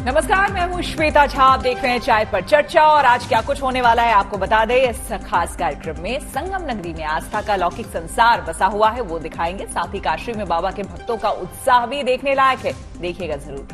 नमस्कार, मैं हूं श्वेता झा। आप देख रहे हैं चाय पर चर्चा और आज क्या कुछ होने वाला है आपको बता दें। इस खास कार्यक्रम में संगम नगरी में आस्था का लौकिक संसार बसा हुआ है, वो दिखाएंगे। साथ ही काशी में बाबा के भक्तों का उत्साह भी देखने लायक है, देखिएगा जरूर।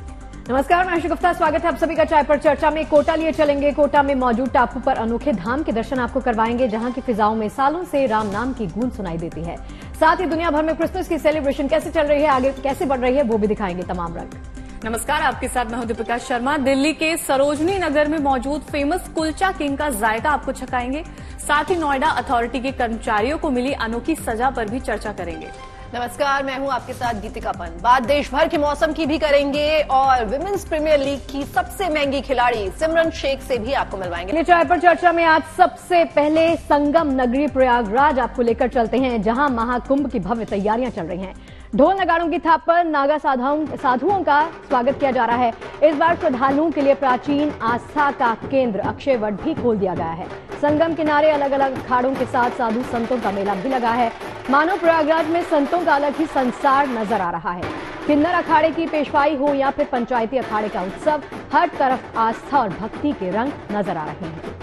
नमस्कार, मैं आशु गुप्ता, स्वागत है आप सभी का चाय पर चर्चा में। कोटा लिए चलेंगे। कोटा में मौजूद टापू पर अनोखे धाम के दर्शन आपको करवाएंगे, जहां की फिजाओं में सालों से राम नाम की गूंज सुनाई देती है। साथ ही दुनिया भर में क्रिसमस की सेलिब्रेशन कैसे चल रही है, आगे कैसे बढ़ रही है, वो भी दिखाएंगे तमाम रंग। नमस्कार, आपके साथ मैं हूं दीपिका शर्मा। दिल्ली के सरोजनी नगर में मौजूद फेमस कुलचा किंग का जायका आपको छकाएंगे। साथ ही नोएडा अथॉरिटी के कर्मचारियों को मिली अनोखी सजा पर भी चर्चा करेंगे। नमस्कार, मैं हूं आपके साथ गीतिका पंत। बात देश भर के मौसम की भी करेंगे और विमेंस प्रीमियर लीग की सबसे महंगी खिलाड़ी सिमरन शेख से भी आपको मिलवाएंगे। चाय पर चर्चा में आज सबसे पहले संगम नगरी प्रयागराज आपको लेकर चलते हैं, जहां महाकुंभ की भव्य तैयारियां चल रही हैं। ढोल नगाड़ों की थाप पर नागा साधुओं का स्वागत किया जा रहा है। इस बार श्रद्धालुओं के लिए प्राचीन आस्था का केंद्र अक्षय वट भी खोल दिया गया है। संगम किनारे अलग अलग अखाड़ों के साथ साधु संतों का मेला भी लगा है। मानो प्रयागराज में संतों का अलग ही संसार नजर आ रहा है। किन्नर अखाड़े की पेशवाई हो या फिर पंचायती अखाड़े का उत्सव, हर तरफ आस्था और भक्ति के रंग नजर आ रहे हैं।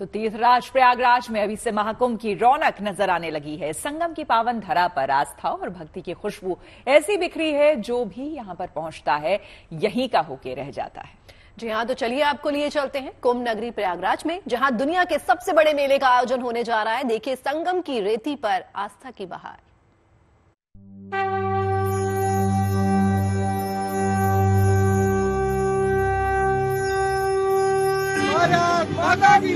तो तीर्थराज प्रयागराज में अभी से महाकुंभ की रौनक नजर आने लगी है। संगम की पावन धरा पर आस्था और भक्ति की खुशबू ऐसी बिखरी है, जो भी यहां पर पहुंचता है यहीं का होके रह जाता है। जी हाँ, तो चलिए आपको लिए चलते हैं कुंभ नगरी प्रयागराज में, जहां दुनिया के सबसे बड़े मेले का आयोजन होने जा रहा है। देखिए संगम की रेती पर आस्था की बहार। माता की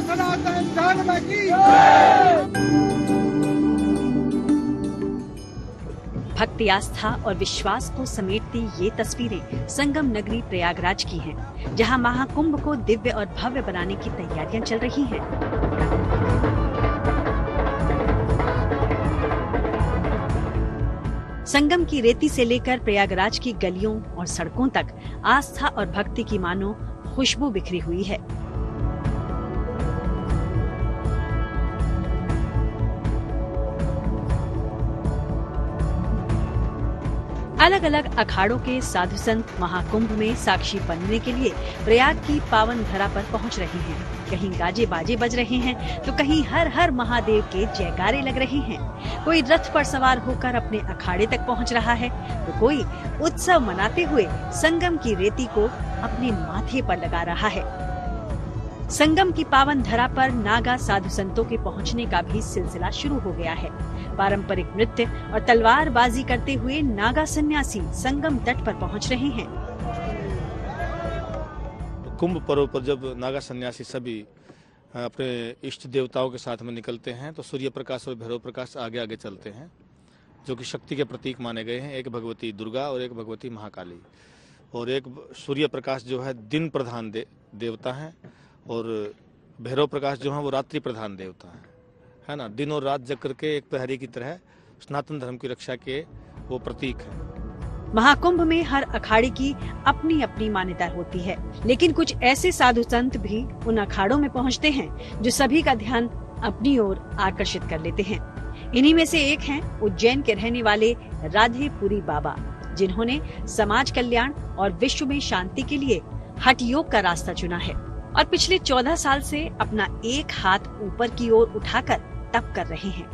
सनातन धर्म की। भक्ति, आस्था और विश्वास को समेटती ये तस्वीरें संगम नगरी प्रयागराज की हैं, जहां महाकुंभ को दिव्य और भव्य बनाने की तैयारियां चल रही हैं। संगम की रेती से लेकर प्रयागराज की गलियों और सड़कों तक आस्था और भक्ति की मानो खुशबू बिखरी हुई है। अलग अलग अखाड़ों के साधु संत महाकुंभ में साक्षी बनने के लिए प्रयाग की पावन धरा पर पहुंच रहे हैं। कहीं गाजे बाजे बज रहे हैं, तो कहीं हर हर महादेव के जयकारे लग रहे हैं। कोई रथ पर सवार होकर अपने अखाड़े तक पहुंच रहा है, तो कोई उत्सव मनाते हुए संगम की रेती को अपने माथे पर लगा रहा है। संगम की पावन धरा पर नागा साधु संतों के पहुंचने का भी सिलसिला शुरू हो गया है। पारंपरिक नृत्य और तलवारबाजी करते हुए नागा सन्यासी संगम तट पर पहुंच रहे हैं। कुंभ पर्व पर जब नागा सन्यासी सभी अपने इष्ट देवताओं के साथ में निकलते हैं, तो सूर्य प्रकाश और भैरव प्रकाश आगे आगे चलते हैं, जो कि शक्ति के प्रतीक माने गए हैं। एक भगवती दुर्गा और एक भगवती महाकाली, और एक सूर्य प्रकाश जो है दिन प्रधान देवता है, और भैरव प्रकाश जो है वो रात्रि प्रधान देवता है ना। दिन और रात जग करके एक प्रहरी की तरह सनातन धर्म की रक्षा के वो प्रतीक है। महाकुंभ में हर अखाड़े की अपनी अपनी मान्यता होती है, लेकिन कुछ ऐसे साधु संत भी उन अखाड़ों में पहुंचते हैं जो सभी का ध्यान अपनी ओर आकर्षित कर लेते हैं। इन्हीं में से एक हैं उज्जैन के रहने वाले राधेपुरी बाबा, जिन्होंने समाज कल्याण और विश्व में शांति के लिए हठ योग का रास्ता चुना है और पिछले 14 साल से अपना एक हाथ ऊपर की ओर उठाकर तप कर रहे हैं।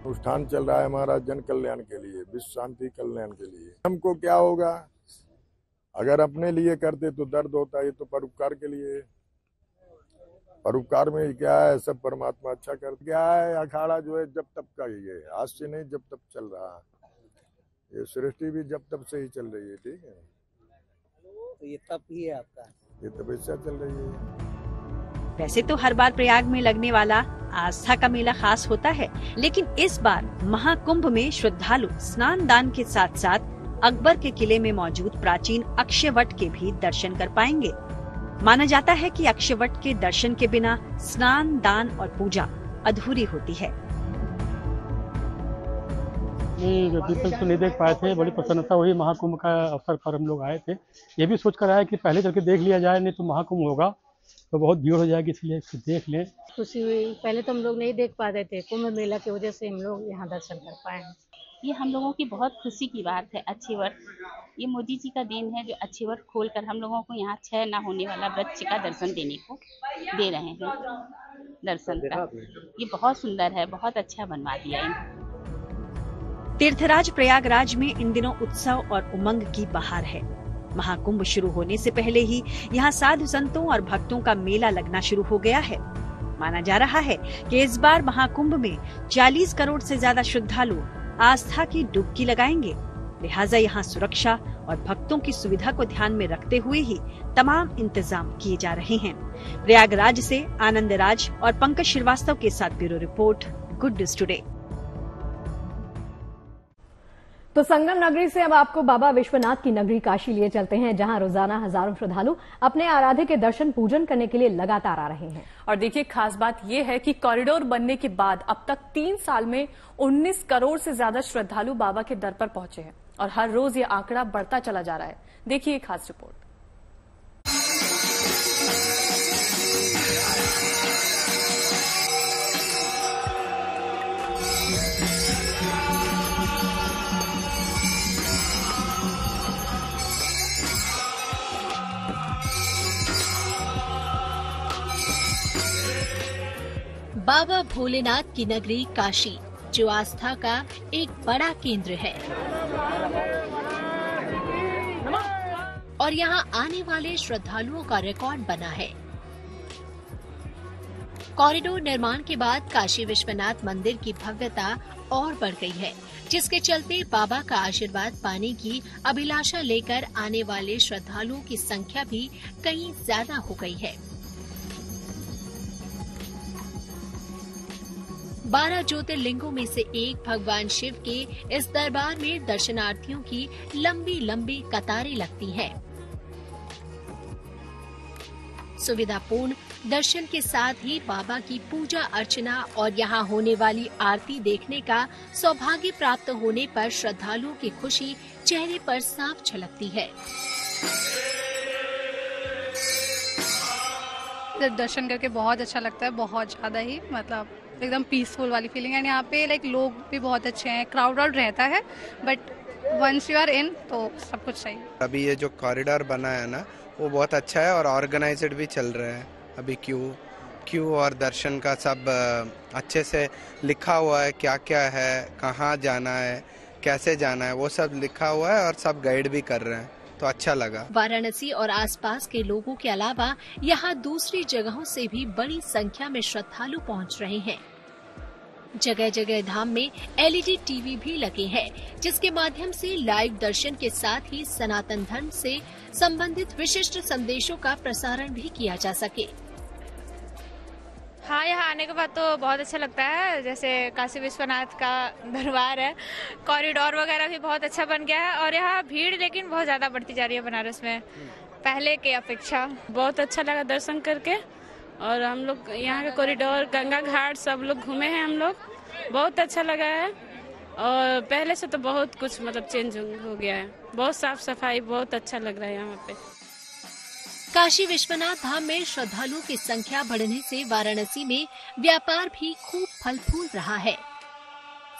अनुष्ठान चल रहा है हमारा जन कल्याण के लिए, विश्व शांति कल्याण के लिए। हमको क्या होगा, अगर अपने लिए करते तो दर्द होता, ये तो परोपकार के लिए। परोपकार में क्या है, सब परमात्मा अच्छा कर क्या है। अखाड़ा जो है जब तब का ही है, आज से नहीं, जब तब चल रहा है। ये सृष्टि भी जब तब से ही चल रही है, ठीक है। तो ये तप ही है आपका, ये तपस्या चल रही है। वैसे तो हर बार प्रयाग में लगने वाला आस्था का मेला खास होता है, लेकिन इस बार महाकुंभ में श्रद्धालु स्नान दान के साथ साथ अकबर के किले में मौजूद प्राचीन अक्षयवट के भी दर्शन कर पाएंगे। माना जाता है कि अक्षयवट के दर्शन के बिना स्नान दान और पूजा अधूरी होती है। अभी तक तो नहीं देख पाए थे, बड़ी प्रसन्नता हुई। महाकुंभ का अवसर पर हम लोग आए थे। ये भी सोच कर आए कि पहले चल के देख लिया जाए, नहीं तो महाकुंभ होगा तो बहुत भीड़ हो जाएगी, इसलिए देख लें। खुशी हुई, पहले तो हम लोग नहीं देख पाते थे, कुंभ मेला की वजह से हम लोग यहाँ दर्शन कर पाए हैं। ये हम लोगों की बहुत खुशी की बात है। अच्छी वर्ष, ये मोदी जी का देन है जो अच्छी वर्ष खोलकर हम लोगों को यहाँ क्षय न होने वाला वृक्ष का दर्शन देने को दे रहे हैं। दर्शन का ये बहुत सुंदर है, बहुत अच्छा बनवा दिया है। तीर्थराज प्रयागराज में इन दिनों उत्सव और उमंग की बहार है। महाकुंभ शुरू होने से पहले ही यहाँ साधु संतों और भक्तों का मेला लगना शुरू हो गया है। माना जा रहा है कि इस बार महाकुंभ में 40 करोड़ से ज्यादा श्रद्धालु आस्था की डुबकी लगाएंगे। लिहाजा यहाँ सुरक्षा और भक्तों की सुविधा को ध्यान में रखते हुए ही तमाम इंतजाम किए जा रहे हैं। प्रयागराज से आनंद राज और पंकज श्रीवास्तव के साथ bureau report, good news today. तो संगम नगरी से अब आपको बाबा विश्वनाथ की नगरी काशी लिए चलते हैं, जहां रोजाना हजारों श्रद्धालु अपने आराध्य के दर्शन पूजन करने के लिए लगातार आ रहे हैं। और देखिए, खास बात यह है कि कॉरिडोर बनने के बाद अब तक 3 साल में 19 करोड़ से ज्यादा श्रद्धालु बाबा के दर पर पहुंचे हैं और हर रोज ये आंकड़ा बढ़ता चला जा रहा है। देखिए खास रिपोर्ट। बाबा भोलेनाथ की नगरी काशी, जो आस्था का एक बड़ा केंद्र है और यहाँ आने वाले श्रद्धालुओं का रिकॉर्ड बना है। कॉरिडोर निर्माण के बाद काशी विश्वनाथ मंदिर की भव्यता और बढ़ गई है, जिसके चलते बाबा का आशीर्वाद पाने की अभिलाषा लेकर आने वाले श्रद्धालुओं की संख्या भी कहीं ज्यादा हो गई है। 12 ज्योतिर्लिंगों में से एक भगवान शिव के इस दरबार में दर्शनार्थियों की लंबी लंबी कतारें लगती हैं। सुविधापूर्ण दर्शन के साथ ही बाबा की पूजा अर्चना और यहाँ होने वाली आरती देखने का सौभाग्य प्राप्त होने पर श्रद्धालुओं की खुशी चेहरे पर साफ झलकती है। दर्शन करके बहुत अच्छा लगता है, बहुत ज्यादा ही, मतलब एकदम पीसफुल वाली फीलिंग है। यहाँ पे लोग भी बहुत अच्छे हैं, क्राउड रहता है, but once you are in तो सब कुछ सही है। अभी ये जो कॉरिडोर बना है ना, वो बहुत अच्छा है और ऑर्गेनाइज्ड भी चल रहा है। अभी क्यू और दर्शन का सब अच्छे से लिखा हुआ है, क्या क्या है, कहाँ जाना है, कैसे जाना है, वो सब लिखा हुआ है और सब गाइड भी कर रहे हैं, तो अच्छा लगा। वाराणसी और आसपास के लोगों के अलावा यहाँ दूसरी जगहों से भी बड़ी संख्या में श्रद्धालु पहुँच रहे हैं। जगह जगह धाम में LED टीवी भी लगे हैं, जिसके माध्यम से लाइव दर्शन के साथ ही सनातन धर्म से संबंधित विशिष्ट संदेशों का प्रसारण भी किया जा सके। हाँ, यहाँ आने के बाद तो बहुत अच्छा लगता है। जैसे काशी विश्वनाथ का दरबार है, कॉरिडोर वगैरह भी बहुत अच्छा बन गया है और यहाँ भीड़ लेकिन बहुत ज्यादा बढ़ती जा रही है बनारस में पहले के अपेक्षा। बहुत अच्छा लगा दर्शन करके और हम लोग यहाँ के कॉरिडोर, गंगा घाट सब लोग घूमे हैं हम लोग, बहुत अच्छा लगा है और पहले से तो बहुत कुछ मतलब चेंज हो गया है, बहुत साफ सफाई, बहुत अच्छा लग रहा है यहाँ पे। काशी विश्वनाथ धाम में श्रद्धालुओं की संख्या बढ़ने से वाराणसी में व्यापार भी खूब फल फूल रहा है।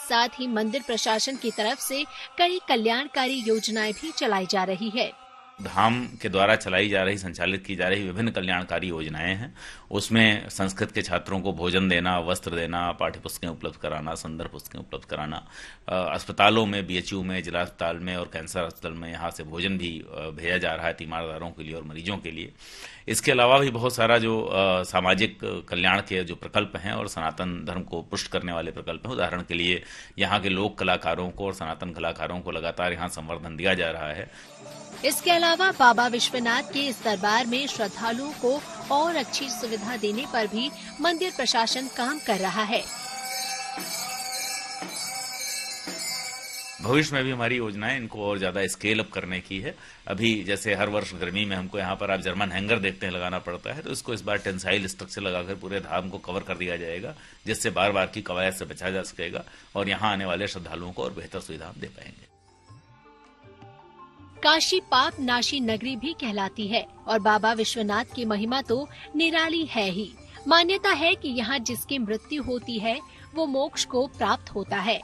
साथ ही मंदिर प्रशासन की तरफ से कई कल्याणकारी योजनाएं भी चलाई जा रही है। धाम के द्वारा चलाई जा रही, संचालित की जा रही विभिन्न कल्याणकारी योजनाएं हैं। उसमें संस्कृत के छात्रों को भोजन देना, वस्त्र देना, पाठ्य पुस्तकें उपलब्ध कराना, संदर्भ पुस्तकें उपलब्ध कराना, अस्पतालों में, BHU में, जिला अस्पताल में और कैंसर अस्पताल में यहाँ से भोजन भी भेजा जा रहा है तीमारदारों के लिए और मरीजों के लिए। इसके अलावा भी बहुत सारा जो सामाजिक कल्याण के जो प्रकल्प हैं और सनातन धर्म को पुष्ट करने वाले प्रकल्प हैं, उदाहरण के लिए यहाँ के लोक कलाकारों को और सनातन कलाकारों को लगातार यहाँ संवर्धन दिया जा रहा है। इसके अलावा बाबा विश्वनाथ के इस दरबार में श्रद्धालुओं को और अच्छी सुविधा देने पर भी मंदिर प्रशासन काम कर रहा है। भविष्य में भी हमारी योजनाएं इनको और ज्यादा स्केल अप करने की है। अभी जैसे हर वर्ष गर्मी में हमको यहाँ पर आप जर्मन हैंगर देखते हैं लगाना पड़ता है, तो इसको इस बार टेंसाइल स्ट्रक्चर लगाकर पूरे धाम को कवर कर दिया जाएगा, जिससे बार बार की कवायद से बचा जा सकेगा और यहाँ आने वाले श्रद्धालुओं को और बेहतर सुविधा दे पाएंगे। काशी पाप नाशी नगरी भी कहलाती है और बाबा विश्वनाथ की महिमा तो निराली है ही। मान्यता है कि यहाँ जिसकी मृत्यु होती है वो मोक्ष को प्राप्त होता है।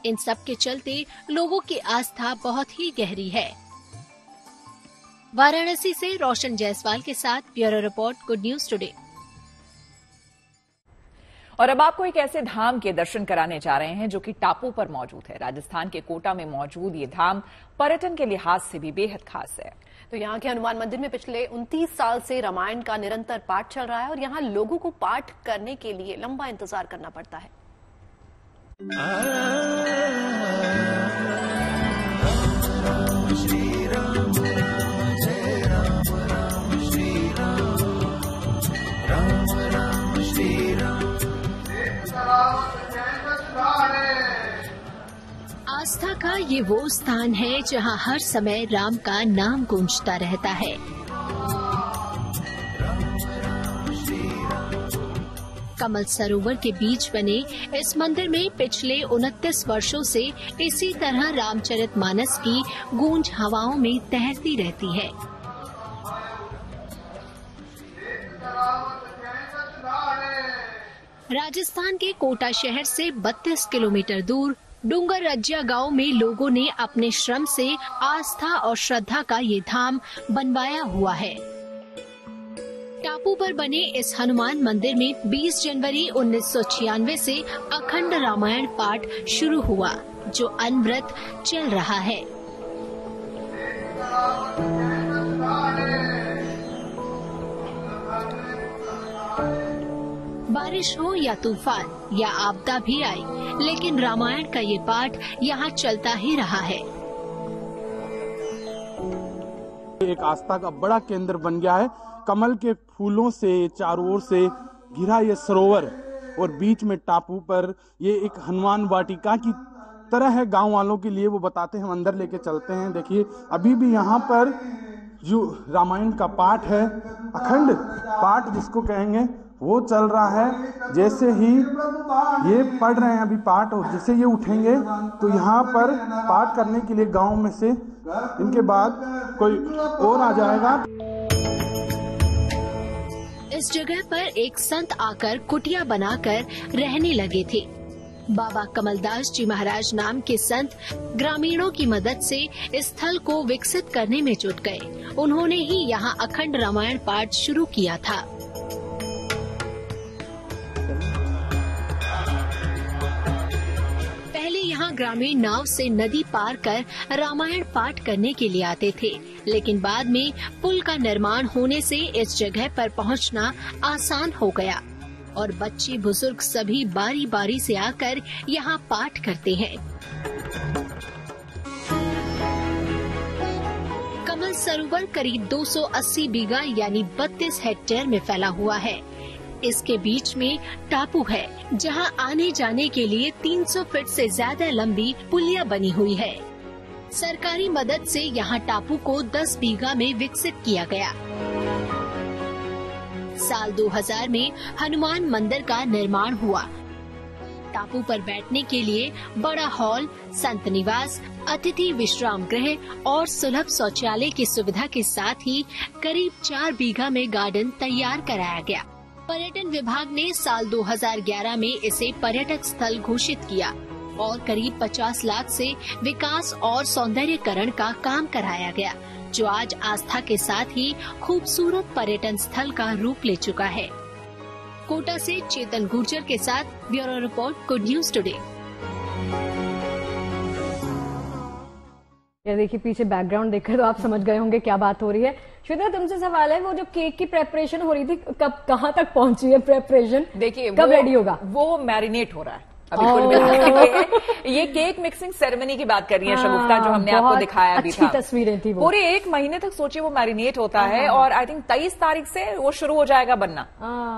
इन सब के चलते लोगों की आस्था बहुत ही गहरी है। वाराणसी से रोशन जायसवाल के साथ bureau report, good news today. और अब आपको एक ऐसे धाम के दर्शन कराने जा रहे हैं जो कि टापू पर मौजूद है। राजस्थान के कोटा में मौजूद ये धाम पर्यटन के लिहाज से भी बेहद खास है। तो यहाँ के हनुमान मंदिर में पिछले 29 साल से रामायण का निरंतर पाठ चल रहा है और यहाँ लोगों को पाठ करने के लिए लंबा इंतजार करना पड़ता है। आस्था का ये वो स्थान है जहां हर समय राम का नाम गूंजता रहता है। कमल सरोवर के बीच बने इस मंदिर में पिछले 29 वर्षों से इसी तरह रामचरितमानस की गूंज हवाओं में तैरती रहती है। राजस्थान के कोटा शहर से 32 किलोमीटर दूर डूंगर रज्जिया गांव में लोगों ने अपने श्रम से आस्था और श्रद्धा का ये धाम बनवाया हुआ है। टापू पर बने इस हनुमान मंदिर में 20 जनवरी 1996 से अखंड रामायण पाठ शुरू हुआ, जो अनवरत चल रहा है। बारिश हो या तूफान या आपदा भी आई, लेकिन रामायण का ये पाठ यहाँ चलता ही रहा है। एक आस्था का बड़ा केंद्र बन गया है। कमल के फूलों से चारों ओर से घिरा ये सरोवर और बीच में टापू पर ये एक हनुमान वाटिका की तरह है। गांव वालों के लिए वो बताते हैं, हम अंदर लेके चलते हैं। देखिए अभी भी यहाँ पर जो रामायण का पाठ है, अखंड पाठ जिसको कहेंगे, वो चल रहा है। जैसे ही ये पढ़ रहे हैं अभी पाठ, और जैसे ये उठेंगे तो यहाँ पर पाठ करने के लिए गांव में से इनके बाद कोई और आ जाएगा। इस जगह पर एक संत आकर कुटिया बनाकर रहने लगे थे। बाबा कमलदास जी महाराज नाम के संत ग्रामीणों की मदद से इस स्थल को विकसित करने में जुट गए। उन्होंने ही यहाँ अखंड रामायण पाठ शुरू किया था। यहाँ ग्रामीण नाव से नदी पार कर रामायण पाठ करने के लिए आते थे, लेकिन बाद में पुल का निर्माण होने से इस जगह पर पहुंचना आसान हो गया और बच्चे बुजुर्ग सभी बारी बारी से आकर यहाँ पाठ करते हैं। कमल सरोवर करीब 280 बीघा यानी 32 हेक्टेयर में फैला हुआ है। इसके बीच में टापू है, जहां आने जाने के लिए 300 फीट से ज्यादा लंबी पुलिया बनी हुई है। सरकारी मदद से यहां टापू को 10 बीघा में विकसित किया गया। साल 2000 में हनुमान मंदिर का निर्माण हुआ। टापू पर बैठने के लिए बड़ा हॉल, संत निवास, अतिथि विश्राम गृह और सुलभ शौचालय की सुविधा के साथ ही करीब 4 बीघा में गार्डन तैयार कराया गया। पर्यटन विभाग ने साल 2011 में इसे पर्यटक स्थल घोषित किया और करीब 50 लाख से विकास और सौंदर्यीकरण का काम कराया गया, जो आज आस्था के साथ ही खूबसूरत पर्यटन स्थल का रूप ले चुका है। कोटा से चेतन गुर्जर के साथ bureau report, good news today. ये देखिए पीछे बैकग्राउंड देखकर तो आप समझ गए होंगे क्या बात हो रही है। श्वेता, तुमसे सवाल है, वो जो केक की प्रेपरेशन हो रही थी, कब कहाँ तक पहुंची है प्रेपरेशन? देखिए कब रेडी होगा? वो मैरिनेट हो रहा है अभी कुल मिला के। ये केक मिक्सिंग सेरेमनी की बात कर रही है शगुफ्ता, जो हमने आपको दिखाया अभी था। तस्वीरें थी वो। पूरे 1 महीने तक सोचिए वो मैरिनेट होता है और आई थिंक 23 तारीख से वो शुरू हो जाएगा बनना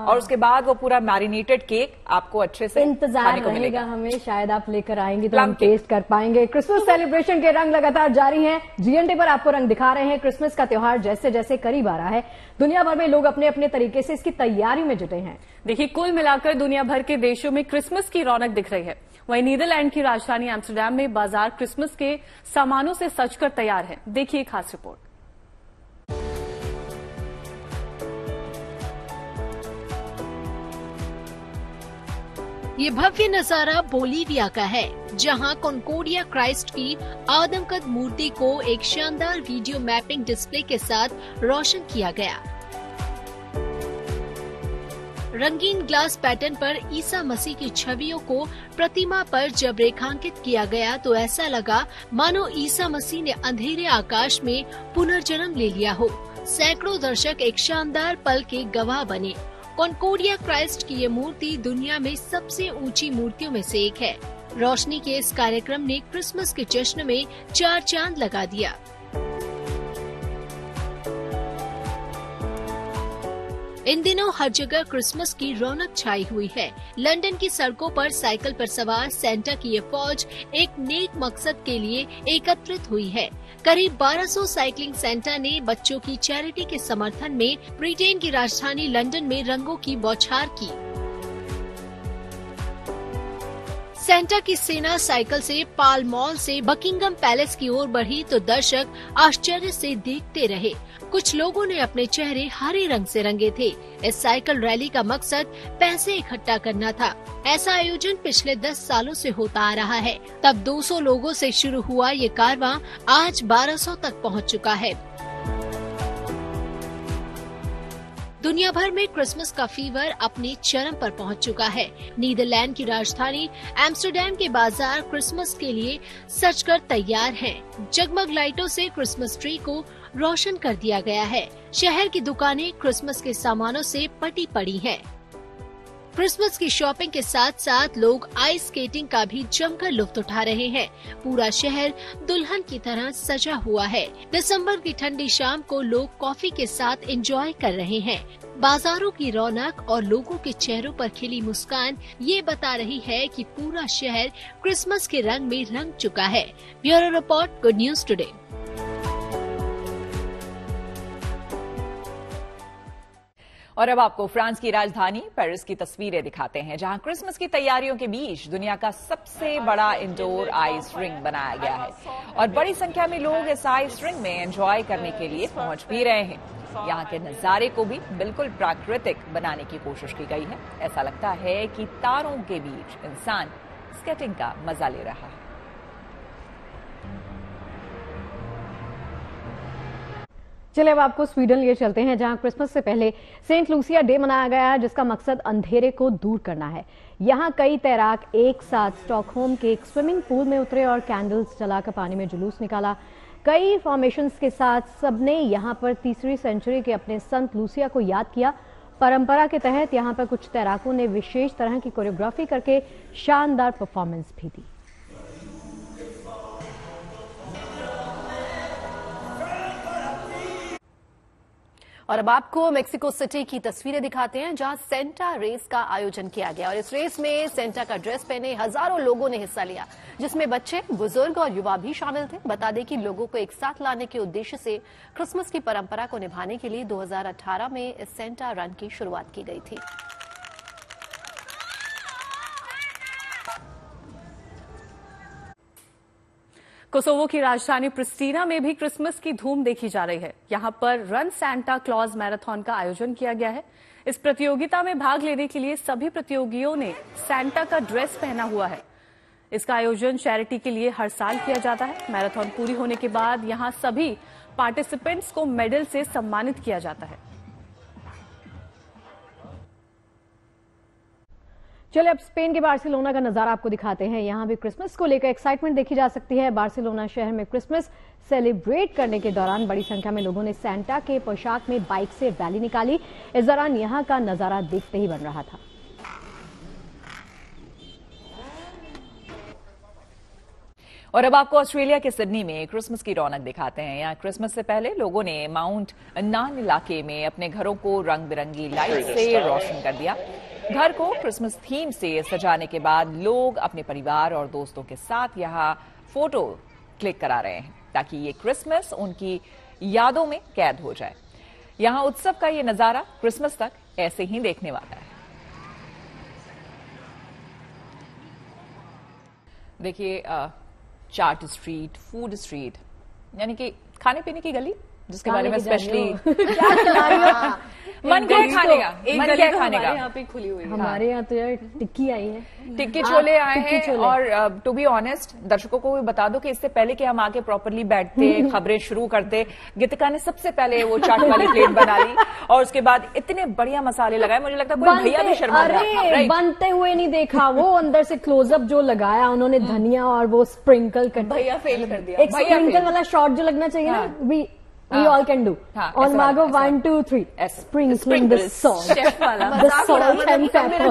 और उसके बाद वो पूरा मैरिनेटेड केक आपको अच्छे से इंतजार रहेगा हमें। शायद आप लेकर आएंगे तो हम टेस्ट कर पाएंगे। क्रिसमस सेलिब्रेशन के रंग लगातार जारी हैं। जीएनटी पर आपको रंग दिखा रहे हैं। क्रिसमस का त्योहार जैसे जैसे करीब आ रहा है, दुनिया भर में लोग अपने अपने तरीके से इसकी तैयारी में जुटे हैं। देखिए, कुल मिलाकर दुनिया भर के देशों में क्रिसमस की रौनक दिख रही है। वहीं नीदरलैंड की राजधानी एम्स्टरडैम में बाजार क्रिसमस के सामानों से सजकर तैयार है। देखिए खास रिपोर्ट। ये भव्य नजारा बोलीविया का है, जहां कॉन्कोर्डिया क्राइस्ट की आदमकद मूर्ति को एक शानदार वीडियो मैपिंग डिस्प्ले के साथ रोशन किया गया। रंगीन ग्लास पैटर्न पर ईसा मसीह की छवियों को प्रतिमा पर जब रेखांकित किया गया तो ऐसा लगा मानो ईसा मसीह ने अंधेरे आकाश में पुनर्जन्म ले लिया हो। सैकड़ों दर्शक एक शानदार पल के गवाह बने। कॉन्कोर्डिया क्राइस्ट की ये मूर्ति दुनिया में सबसे ऊंची मूर्तियों में से एक है। रोशनी के इस कार्यक्रम ने क्रिसमस के जश्न में 4 चांद लगा दिया। इन दिनों हर जगह क्रिसमस की रौनक छाई हुई है। लंदन की सड़कों पर साइकिल पर सवार सेंटा की ये फौज एक नेक मकसद के लिए एकत्रित हुई है। करीब 1200 साइकिलिंग सेंटा ने बच्चों की चैरिटी के समर्थन में ब्रिटेन की राजधानी लंदन में रंगों की बौछार की। सेंटा की सेना साइकिल से पाल मॉल से बकिंगम पैलेस की ओर बढ़ी तो दर्शक आश्चर्य से देखते रहे। कुछ लोगों ने अपने चेहरे हरे रंग से रंगे थे। इस साइकिल रैली का मकसद पैसे इकट्ठा करना था। ऐसा आयोजन पिछले 10 सालों से होता आ रहा है। तब 200 लोगों से शुरू हुआ ये कारवां आज 1200 तक पहुंच चुका है। दुनिया भर में क्रिसमस का फीवर अपने चरम पर पहुंच चुका है। नीदरलैंड की राजधानी एम्स्टरडैम के बाजार क्रिसमस के लिए सजकर तैयार हैं। जगमग लाइटों से क्रिसमस ट्री को रोशन कर दिया गया है। शहर की दुकानें क्रिसमस के सामानों से पटी पड़ी हैं। क्रिसमस की शॉपिंग के साथ साथ लोग आइस स्केटिंग का भी जमकर लुत्फ उठा रहे हैं। पूरा शहर दुल्हन की तरह सजा हुआ है। दिसंबर की ठंडी शाम को लोग कॉफी के साथ एंजॉय कर रहे हैं। बाजारों की रौनक और लोगों के चेहरों पर खिली मुस्कान ये बता रही है कि पूरा शहर क्रिसमस के रंग में रंग चुका है। Bureau report, good news today. और अब आपको फ्रांस की राजधानी पेरिस की तस्वीरें दिखाते हैं, जहां क्रिसमस की तैयारियों के बीच दुनिया का सबसे बड़ा इंडोर आइस रिंग बनाया गया है और बड़ी संख्या में लोग इस आइस रिंग में एंजॉय करने के लिए पहुंच भी रहे हैं। यहाँ के नजारे को भी बिल्कुल प्राकृतिक बनाने की कोशिश की गई है। ऐसा लगता है कि तारों के बीच इंसान स्केटिंग का मजा ले रहा है। चलिए अब आपको स्वीडन लिए चलते हैं, जहां क्रिसमस से पहले सेंट लूसिया डे मनाया गया है, जिसका मकसद अंधेरे को दूर करना है। यहां कई तैराक एक साथ स्टॉकहोम के एक स्विमिंग पूल में उतरे और कैंडल्स जलाकर पानी में जुलूस निकाला। कई फॉर्मेशंस के साथ सबने यहां पर 3री सेंचुरी के अपने संत लूसिया को याद किया। परंपरा के तहत यहां पर कुछ तैराकों ने विशेष तरह की कोरियोग्राफी करके शानदार परफॉर्मेंस भी दी। और अब आपको मेक्सिको सिटी की तस्वीरें दिखाते हैं, जहां सेंटा रेस का आयोजन किया गया और इस रेस में सेंटा का ड्रेस पहने हजारों लोगों ने हिस्सा लिया, जिसमें बच्चे, बुजुर्ग और युवा भी शामिल थे। बता दें कि लोगों को एक साथ लाने के उद्देश्य से क्रिसमस की परंपरा को निभाने के लिए 2018 में इस सेंटा रन की शुरुआत की गई थी। कोसोवो की राजधानी प्रिस्टीना में भी क्रिसमस की धूम देखी जा रही है। यहाँ पर रन सैंटा क्लॉज मैराथन का आयोजन किया गया है। इस प्रतियोगिता में भाग लेने के लिए सभी प्रतियोगियों ने सैंटा का ड्रेस पहना हुआ है। इसका आयोजन चैरिटी के लिए हर साल किया जाता है। मैराथन पूरी होने के बाद यहाँ सभी पार्टिसिपेंट्स को मेडल से सम्मानित किया जाता है। चलिए अब स्पेन के बार्सिलोना का नजारा आपको दिखाते हैं। यहाँ भी क्रिसमस को लेकर एक्साइटमेंट देखी जा सकती है। बार्सिलोना शहर में क्रिसमस सेलिब्रेट करने के दौरान बड़ी संख्या में लोगों ने सैंटा के पोशाक में बाइक से रैली निकाली। इस दौरान यहाँ का नजारा देखते ही बन रहा था। और अब आपको ऑस्ट्रेलिया के सिडनी में क्रिसमस की रौनक दिखाते हैं। यहाँ क्रिसमस से पहले लोगों ने माउंट नान इलाके में अपने घरों को रंग बिरंगी लाइट से रोशन कर दिया। घर को क्रिसमस थीम से सजाने के बाद लोग अपने परिवार और दोस्तों के साथ यहाँ फोटो क्लिक करा रहे हैं, ताकि ये क्रिसमस उनकी यादों में कैद हो जाए। यहाँ उत्सव का ये नजारा क्रिसमस तक ऐसे ही देखने वाला है। देखिए चाट स्ट्रीट, फूड स्ट्रीट, यानी कि खाने पीने की गली, जिसके बारे में स्पेशली मन क्या है खाने का, मन क्या है खाने का। यहाँ पे खुली हुई है। हमारे यहाँ तो यार टिक्की आई है, टिक्की छोले आए हैं। और टू बी ऑनेस्ट दर्शकों को भी बता दो कि इससे पहले कि हम आके प्रॉपरली बैठते खबरें शुरू करते, गीतिका ने सबसे पहले वो चाट वाली प्लेट बना ली और उसके बाद इतने बढ़िया मसाले लगाए, मुझे लगता है कोई भैया भी शर्मा अरे बनते हुए नहीं देखा, वो अंदर से क्लोजअप जो लगाया उन्होंने धनिया और वो स्प्रिंकल कर, भैया फेल कर दिया। एक स्प्रिंकल वाला शॉट जो लगना चाहिए ना, we all can do. On Margo 1 2 3. Sprinkling the salt. Chef वाला The salt and pepper.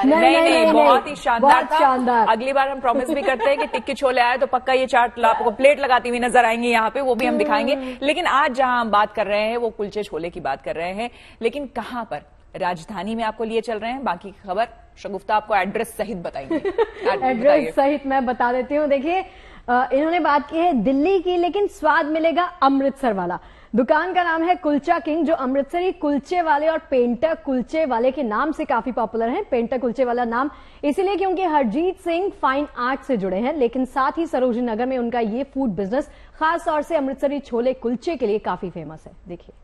नहीं, बहुत ही शानदार था। अगली बार हम प्रॉमिस भी करते हैं कि टिक्की छोले आए तो पक्का ये चाट आपको प्लेट लगाती हुई नजर आएंगी यहाँ पे, वो भी हम दिखाएंगे। लेकिन आज जहां हम बात कर रहे हैं वो कुलचे छोले की बात कर रहे हैं, लेकिन कहां पर? राजधानी में आपको लिए चल रहे हैं। बाकी की खबर शगुफ्ता आपको एड्रेस सहित बताएंगे। एड्रेस सहित मैं बता देती हूँ। देखिए इन्होंने बात की है दिल्ली की, लेकिन स्वाद मिलेगा अमृतसर वाला। दुकान का नाम है कुलचा किंग, जो अमृतसरी कुलचे वाले और पेंटर कुलचे वाले के नाम से काफी पॉपुलर है। पेंटर कुलचे वाला नाम इसीलिए क्योंकि हरजीत सिंह फाइन आर्ट से जुड़े हैं, लेकिन साथ ही सरोजनी नगर में उनका ये फूड बिजनेस खास तौर से अमृतसरी छोले कुलचे के लिए काफी फेमस है। देखिए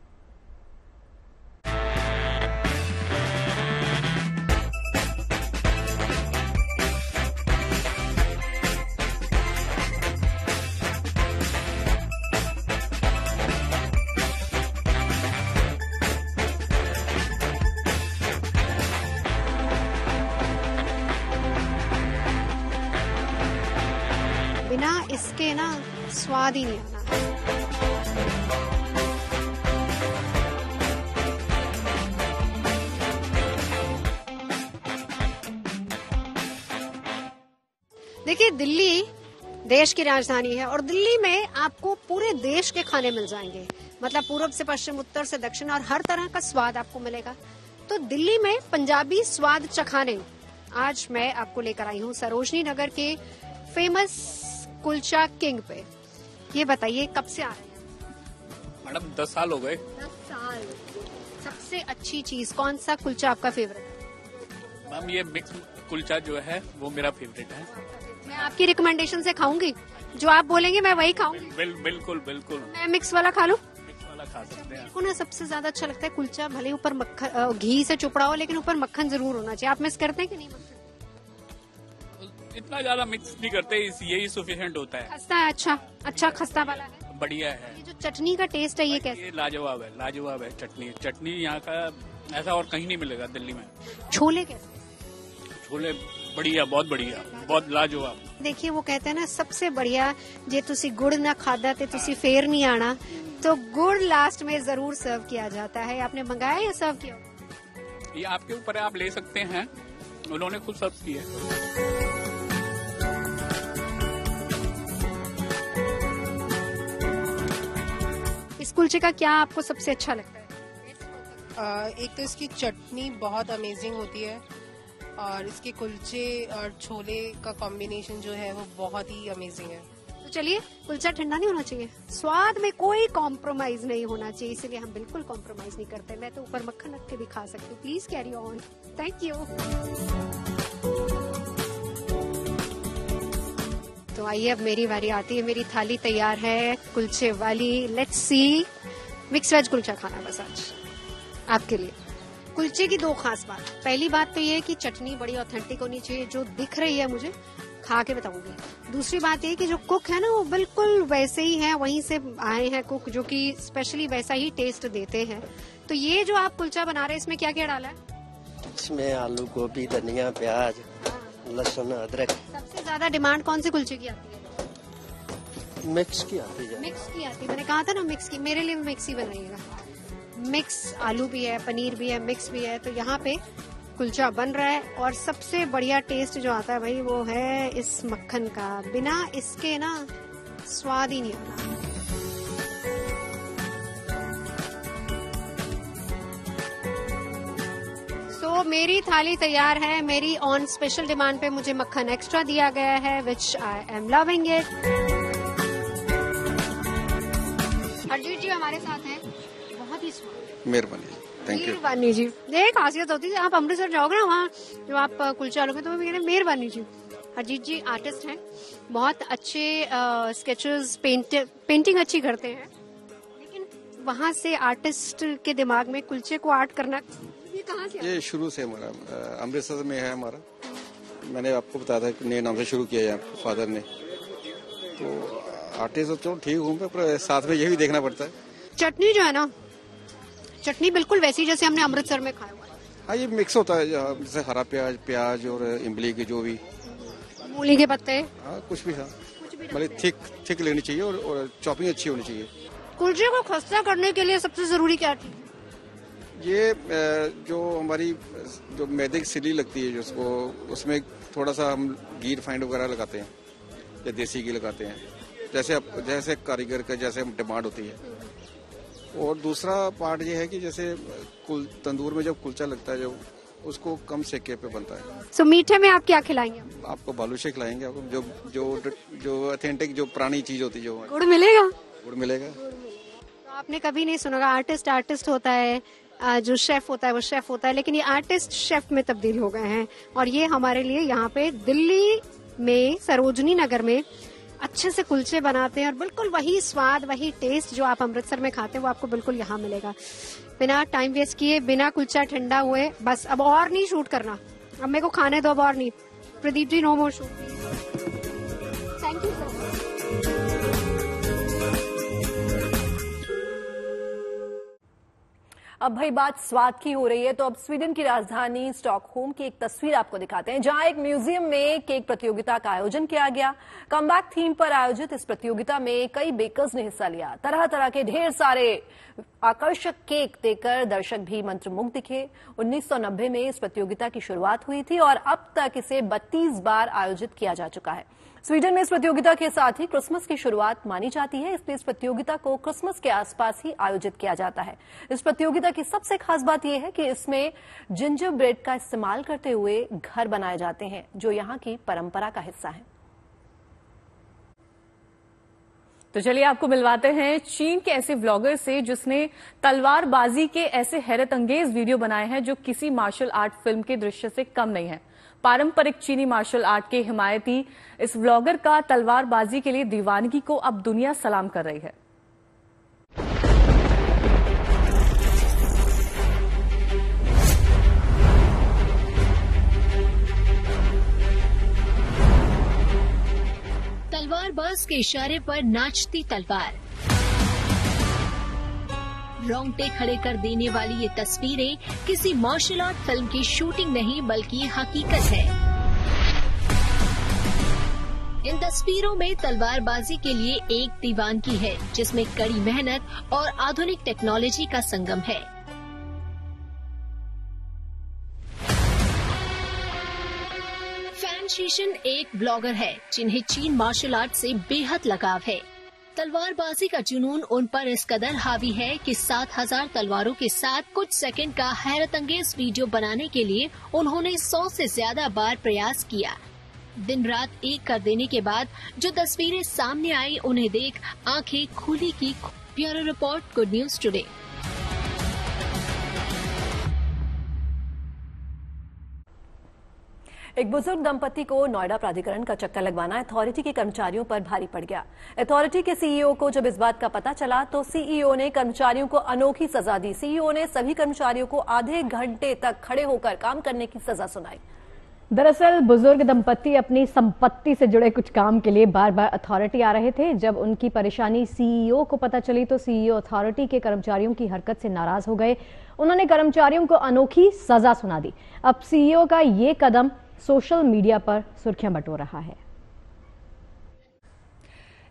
बिना इसके ना स्वाद ही नहीं आना। देखिए दिल्ली देश की राजधानी है और दिल्ली में आपको पूरे देश के खाने मिल जाएंगे, मतलब पूर्व से पश्चिम, उत्तर से दक्षिण, और हर तरह का स्वाद आपको मिलेगा। तो दिल्ली में पंजाबी स्वाद चखाने आज मैं आपको लेकर आई हूँ सरोजनी नगर के फेमस कुलचा किंग पे। ये बताइए कब से आ रहे हैं? मैडम 10 साल हो गए। 10 साल। सबसे अच्छी चीज कौन सा कुलचा आपका फेवरेट है? मैम ये मिक्स कुलचा जो है वो मेरा फेवरेट है। मैं आपकी रिकमेंडेशन से खाऊंगी, जो आप बोलेंगे मैं वही खाऊंगी। बिल्कुल बिल्कुल। मैं मिक्स वाला खा लूं? मिक्स वाला खा सकते हैं। मेरे को ना सबसे ज्यादा अच्छा लगता है कुलचा, भले ऊपर मक्खन घी से चुपड़ा हो, लेकिन ऊपर मक्खन जरूर होना चाहिए। आप मिस करते हैं कि नहीं? इतना ज्यादा मिक्स नहीं करते, यही सफिशिएंट होता है। खस्ता है? अच्छा खस्ता वाला है, बढ़िया है। ये जो चटनी का टेस्ट है ये कैसे? लाजवाब है, लाजवाब है। चटनी यहाँ का ऐसा और कहीं नहीं मिलेगा दिल्ली में। छोले कैसे? छोले बढ़िया, बहुत बढ़िया, बहुत लाजवाब। देखिए वो कहते हैं ना सबसे बढ़िया जे तुसी गुड़ ना खादा ते तुसी फेर नहीं आना, तो गुड़ लास्ट में जरूर सर्व किया जाता है। आपने मंगाया या सर्व किया? ये आपके ऊपर है, आप ले सकते हैं, उन्होंने खुद सर्व किया। इस कुलचे का क्या आपको सबसे अच्छा लगता है? एक तो इसकी चटनी बहुत अमेजिंग होती है और इसके कुलचे और छोले का कॉम्बिनेशन जो है वो बहुत ही अमेजिंग है। तो चलिए, कुलचा ठंडा नहीं होना चाहिए, स्वाद में कोई कॉम्प्रोमाइज नहीं होना चाहिए, इसलिए हम बिल्कुल कॉम्प्रोमाइज नहीं करते। मैं तो ऊपर मक्खन रख के भी खा सकती हूँ। Please carry on. Thank you. तो आइए अब मेरी बारी आती है। मेरी थाली तैयार है कुलचे वाली। Let's see. Mix veg kulcha खाना बस आज आपके लिए। कुलचे की दो खास बात। पहली बात तो ये है कि चटनी बड़ी ऑथेंटिक होनी चाहिए, जो दिख रही है मुझे, खा के बताऊंगी। दूसरी बात ये कि जो कुक है ना वो बिल्कुल वैसे ही है, वहीं से आए हैं कुक, जो कि स्पेशली वैसा ही टेस्ट देते हैं। तो ये जो आप कुलचा बना रहे हैं इसमें क्या क्या डाला है? इसमें आलू, गोभी, धनिया, प्याज, लहसुन, अदरक। सबसे ज्यादा डिमांड कौन से कुलचे की आती है? मिक्स की आती है। मिक्स की आती है, मैंने कहा था ना मिक्स की। मेरे लिए मिक्स ही बनाइएगा। मिक्स आलू भी है, पनीर भी है, मिक्स भी है। तो यहाँ पे कुलचा बन रहा है और सबसे बढ़िया टेस्ट जो आता है भाई वो है इस मक्खन का। बिना इसके ना स्वाद ही नहीं आता। तो मेरी थाली तैयार है। मेरी ऑन स्पेशल डिमांड पे मुझे मक्खन एक्स्ट्रा दिया गया है, which I am loving it. Arjun ji हमारे साथ हैं, बहुत ही स्वाद। मेहरबानी, थैंक यू। मेहरबानी जी। एक खासियत होती है, आप अमृतसर जाओगे ना, वहाँ जो आप कुलचा लोगे तो वो कहते हैं मेहरबानी जी। अजीत जी आर्टिस्ट हैं, बहुत अच्छे स्केचेस, पेंटिंग अच्छी करते हैं, लेकिन वहाँ से आर्टिस्ट के दिमाग में कुलचे को आर्ट करना ये कहाँ से? ये शुरू से हमारा अमृतसर में है हमारा। मैंने आपको बताया था कि नए नाम से शुरू किया है फादर ने, तो आर्टिस्ट तो ठीक हूँ पर साथ में ये भी देखना पड़ता है। चटनी जो है ना, चटनी बिल्कुल वैसी जैसे हमने अमृतसर में खाया हुआ है। हाँ, ये मिक्स होता है जैसे हरा प्याज और इमली के जो भी मूली के पत्ते, हाँ कुछ भी, हाँ मतलब थिक लेनी चाहिए और चॉपिंग अच्छी होनी चाहिए। कुलचे को खस्ता करने के लिए सबसे जरूरी क्या चीज? ये जो हमारी जो मैदे की सिली लगती है जिसको, उसमें थोड़ा सा हम घी रिफाइंड वगैरह लगाते हैं या देसी घी लगाते हैं, जैसे कारीगर का जैसे डिमांड होती है। और दूसरा पार्ट ये है कि जैसे तंदूर में जब कुलचा लगता है, जब उसको कम सेके पे बनता है। सो मीठे में आप क्या खिलाएंगे? आपको बालूशाही खिलाएंगे, आपको जो ऑथेंटिक जो पुरानी चीज होती है, जो गुड़ मिलेगा। गुड़ मिलेगा। तो आपने कभी नहीं सुना आर्टिस्ट होता है, जो शेफ होता है वो शेफ होता है, लेकिन ये आर्टिस्ट शेफ में तब्दील हो गए हैं। और ये हमारे लिए यहाँ पे दिल्ली में सरोजनी नगर में अच्छे से कुलचे बनाते हैं और बिल्कुल वही स्वाद, वही टेस्ट जो आप अमृतसर में खाते हैं वो आपको बिल्कुल यहाँ मिलेगा। बिना टाइम वेस्ट किए, बिना कुलचा ठंडा हुए, बस अब और नहीं शूट करना, अब मेरे को खाने दो, अब और नहीं। Pradeep ji, no more shoot. Thank you sir. अब भाई बात स्वाद की हो रही है, तो अब स्वीडन की राजधानी स्टॉकहोम की एक तस्वीर आपको दिखाते हैं, जहां एक म्यूजियम में केक प्रतियोगिता का आयोजन किया गया। कमबैक थीम पर आयोजित इस प्रतियोगिता में कई बेकर्स ने हिस्सा लिया। तरह तरह के ढेर सारे आकर्षक केक देकर दर्शक भी मंत्रमुग्ध दिखे। 1990 में इस प्रतियोगिता की शुरुआत हुई थी और अब तक इसे 32 बार आयोजित किया जा चुका है। स्वीडन में इस प्रतियोगिता के साथ ही क्रिसमस की शुरुआत मानी जाती है, इसलिए इस प्रतियोगिता को क्रिसमस के आसपास ही आयोजित किया जाता है। इस प्रतियोगिता की सबसे खास बात यह है कि इसमें जिंजर ब्रेड का इस्तेमाल करते हुए घर बनाए जाते हैं, जो यहाँ की परंपरा का हिस्सा है। तो चलिए आपको मिलवाते हैं चीन के ऐसे व्लॉगर से जिसने तलवारबाजी के ऐसे हैरत अंगेज वीडियो बनाए हैं जो किसी मार्शल आर्ट फिल्म के दृश्य से कम नहीं है। पारंपरिक चीनी मार्शल आर्ट के हिमायती इस व्लॉगर का तलवारबाजी के लिए दीवानगी को अब दुनिया सलाम कर रही है। तलवारबाज के इशारे पर नाचती तलवार, रोंगटे खड़े कर देने वाली ये तस्वीरें किसी मार्शल आर्ट फिल्म की शूटिंग नहीं बल्कि हकीकत है। इन तस्वीरों में तलवारबाजी के लिए एक दीवानगी है जिसमें कड़ी मेहनत और आधुनिक टेक्नोलॉजी का संगम है। फैन शीशन एक ब्लॉगर है जिन्हें चीन मार्शल आर्ट से बेहद लगाव है। तलवारबाजी का जुनून उन पर इस कदर हावी है कि 7000 तलवारों के साथ कुछ सेकंड का हैरत अंगेज वीडियो बनाने के लिए उन्होंने 100 से ज्यादा बार प्रयास किया। दिन रात एक कर देने के बाद जो तस्वीरें सामने आई उन्हें देख आंखें खुली की। Bureau report, good news today. एक बुजुर्ग दंपति को नोएडा प्राधिकरण का चक्कर लगवाना अथॉरिटी के कर्मचारियों पर भारी पड़ गया। अथॉरिटी के सीईओ को जब इस बात का पता चला तो सीईओ ने कर्मचारियों को अनोखी सजा दी। सीईओ ने सभी कर्मचारियों को आधे घंटे तक खड़े होकर काम करने की सजा सुनाई। दरअसल बुजुर्ग दंपति अपनी संपत्ति से जुड़े कुछ काम के लिए बार बार अथॉरिटी आ रहे थे। जब उनकी परेशानी सीईओ को पता चली तो सीईओ अथॉरिटी के कर्मचारियों की हरकत से नाराज हो गए। उन्होंने कर्मचारियों को अनोखी सजा सुना दी। अब सीईओ का ये कदम सोशल मीडिया पर सुर्खियां बटोर रहा है।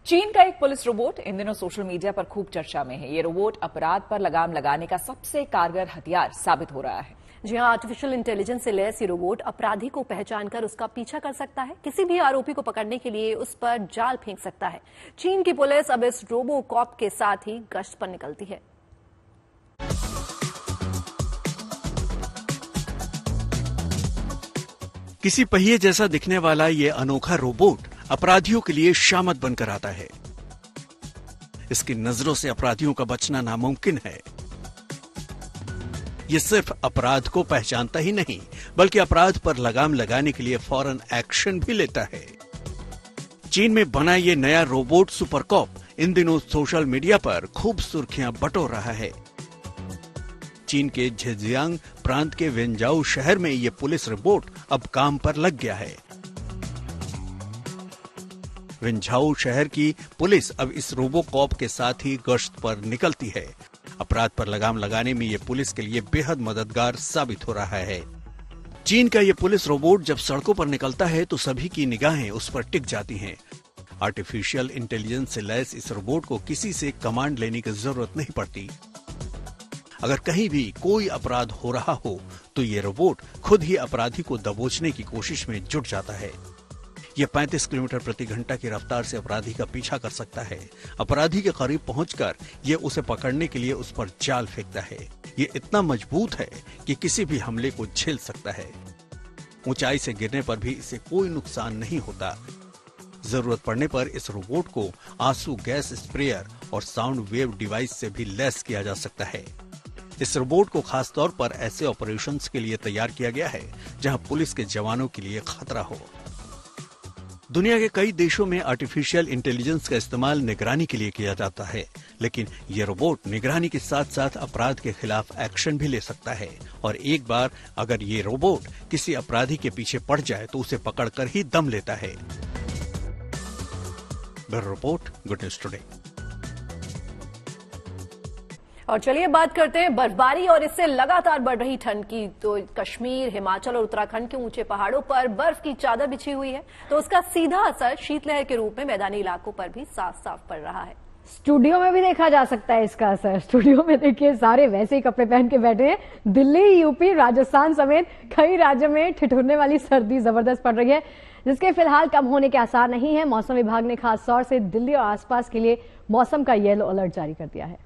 चीन का एक पुलिस रोबोट इन दिनों सोशल मीडिया पर खूब चर्चा में है। ये रोबोट अपराध पर लगाम लगाने का सबसे कारगर हथियार साबित हो रहा है। जी हां, आर्टिफिशियल इंटेलिजेंस से लैस ये रोबोट अपराधी को पहचानकर उसका पीछा कर सकता है। किसी भी आरोपी को पकड़ने के लिए उस पर जाल फेंक सकता है। चीन की पुलिस अब इस रोबो कॉप के साथ ही गश्त पर निकलती है। किसी पहिए जैसा दिखने वाला ये अनोखा रोबोट अपराधियों के लिए शामत बनकर आता है। इसकी नजरों से अपराधियों का बचना नामुमकिन है। ये सिर्फ अपराध को पहचानता ही नहीं बल्कि अपराध पर लगाम लगाने के लिए फौरन एक्शन भी लेता है। चीन में बना ये नया रोबोट सुपर कॉप इन दिनों सोशल मीडिया पर खूब सुर्खियां बटोर रहा है। चीन के झेजियांग प्रांत के वेंजाओ शहर में ये पुलिस रोबोट अब काम पर लग गया है। वेंझाओ शहर की पुलिस अब इस रोबोकॉप के साथ ही गश्त पर निकलती है। अपराध पर लगाम लगाने में ये पुलिस के लिए बेहद मददगार साबित हो रहा है। चीन का ये पुलिस रोबोट जब सड़कों पर निकलता है तो सभी की निगाहें उस पर टिक जाती हैं। आर्टिफिशियल इंटेलिजेंस से लैस इस रोबोट को किसी से कमांड लेने की जरूरत नहीं पड़ती। अगर कहीं भी कोई अपराध हो रहा हो तो ये रोबोट खुद ही अपराधी को दबोचने की कोशिश में जुट जाता है। ये 35 किलोमीटर प्रति घंटा की रफ्तार से अपराधी का पीछा कर सकता है। अपराधी के करीब पहुंचकर ये उसे पकड़ने के लिए उस पर जाल फेंकता है। ये इतना मजबूत है कि किसी भी हमले को झेल सकता है। ऊंचाई से गिरने पर भी इसे कोई नुकसान नहीं होता। जरूरत पड़ने पर इस रोबोट को आंसू गैस स्प्रेयर और साउंड वेव डिवाइस से भी लैस किया जा सकता है। इस रोबोट को खास तौर पर ऐसे ऑपरेशंस के लिए तैयार किया गया है जहां पुलिस के जवानों के लिए खतरा हो। दुनिया के कई देशों में आर्टिफिशियल इंटेलिजेंस का इस्तेमाल निगरानी के लिए किया जाता है, लेकिन ये रोबोट निगरानी के साथ साथ अपराध के खिलाफ एक्शन भी ले सकता है। और एक बार अगर ये रोबोट किसी अपराधी के पीछे पड़ जाए तो उसे पकड़कर ही दम लेता है। Bureau report, good news today. और चलिए बात करते हैं बर्फबारी और इससे लगातार बढ़ रही ठंड की। तो कश्मीर, हिमाचल और उत्तराखंड के ऊंचे पहाड़ों पर बर्फ की चादर बिछी हुई है, तो उसका सीधा असर शीतलहर के रूप में मैदानी इलाकों पर भी साफ साफ पड़ रहा है। स्टूडियो में भी देखा जा सकता है इसका असर। स्टूडियो में देखिए सारे वैसे ही कपड़े पहन के बैठे हैं। दिल्ली, यूपी, राजस्थान समेत कई राज्यों में ठिठुरने वाली सर्दी जबरदस्त पड़ रही है, जिसके फिलहाल कम होने के आसार नहीं है। मौसम विभाग ने खास तौर से दिल्ली और आसपास के लिए मौसम का येलो अलर्ट जारी कर दिया है।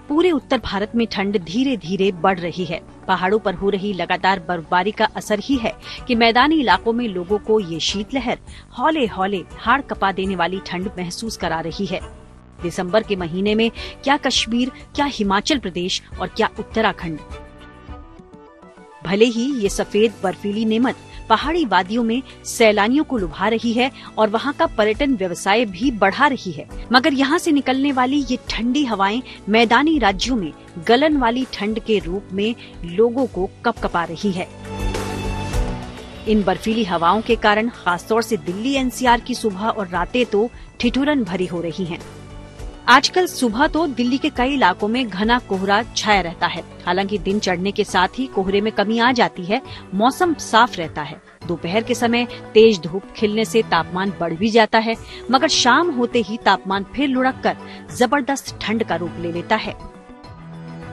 पूरे उत्तर भारत में ठंड धीरे धीरे बढ़ रही है। पहाड़ों पर हो रही लगातार बर्फबारी का असर ही है कि मैदानी इलाकों में लोगों को ये शीतलहर हौले हौले हाड़ कपा देने वाली ठंड महसूस करा रही है। दिसंबर के महीने में क्या कश्मीर, क्या हिमाचल प्रदेश और क्या उत्तराखंड। भले ही ये सफेद बर्फीली नेमत पहाड़ी वादियों में सैलानियों को लुभा रही है और वहाँ का पर्यटन व्यवसाय भी बढ़ा रही है, मगर यहाँ से निकलने वाली ये ठंडी हवाएं मैदानी राज्यों में गलन वाली ठंड के रूप में लोगों को कपकपा रही है। इन बर्फीली हवाओं के कारण खासतौर से दिल्ली एनसीआर की सुबह और रातें तो ठिठुरन भरी हो रही हैं। आजकल सुबह तो दिल्ली के कई इलाकों में घना कोहरा छाया रहता है। हालांकि दिन चढ़ने के साथ ही कोहरे में कमी आ जाती है, मौसम साफ रहता है। दोपहर के समय तेज धूप खिलने से तापमान बढ़ भी जाता है, मगर शाम होते ही तापमान फिर लुढ़ककर जबरदस्त ठंड का रूप ले लेता है।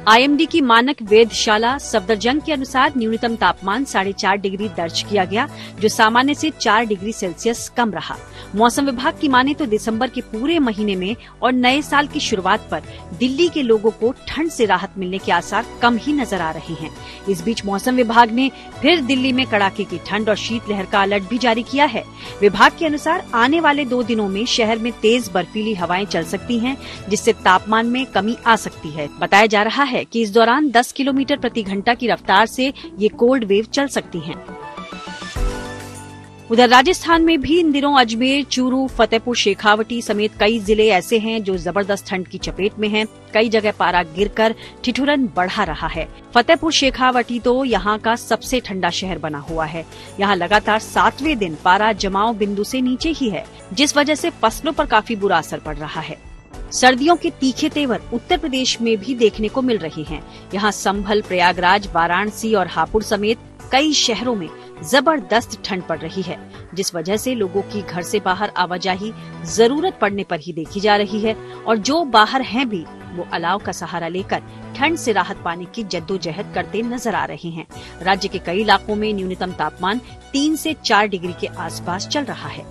IMD की मानक वेधशाला सफदरजंग के अनुसार न्यूनतम तापमान 4.5 डिग्री दर्ज किया गया, जो सामान्य से 4 डिग्री सेल्सियस कम रहा। मौसम विभाग की माने तो दिसंबर के पूरे महीने में और नए साल की शुरुआत पर दिल्ली के लोगों को ठंड से राहत मिलने के आसार कम ही नजर आ रहे हैं। इस बीच मौसम विभाग ने फिर दिल्ली में कड़ाके की ठंड और शीतलहर का अलर्ट भी जारी किया है। विभाग के अनुसार आने वाले 2 दिनों में शहर में तेज बर्फीली हवाएं चल सकती हैं, जिससे तापमान में कमी आ सकती है। बताया जा रहा है कि इस दौरान 10 किलोमीटर प्रति घंटा की रफ्तार से ये कोल्ड वेव चल सकती हैं। उधर राजस्थान में भी इन दिनों अजमेर, चूरू, फतेहपुर शेखावटी समेत कई जिले ऐसे हैं जो जबरदस्त ठंड की चपेट में हैं। कई जगह पारा गिरकर ठिठुरन बढ़ा रहा है। फतेहपुर शेखावटी तो यहाँ का सबसे ठंडा शहर बना हुआ है। यहाँ लगातार 7वें दिन पारा जमाव बिंदु से नीचे ही है, जिस वजह से फसलों पर काफी बुरा असर पड़ रहा है। सर्दियों के तीखे तेवर उत्तर प्रदेश में भी देखने को मिल रहे हैं। यहाँ संभल, प्रयागराज, वाराणसी और हापुड़ समेत कई शहरों में जबरदस्त ठंड पड़ रही है, जिस वजह से लोगों की घर से बाहर आवाजाही जरूरत पड़ने पर ही देखी जा रही है। और जो बाहर हैं भी वो अलाव का सहारा लेकर ठंड से राहत पाने की जद्दोजहद करते नजर आ रहे हैं। राज्य के कई इलाकों में न्यूनतम तापमान 3 से 4 डिग्री के आसपास चल रहा है।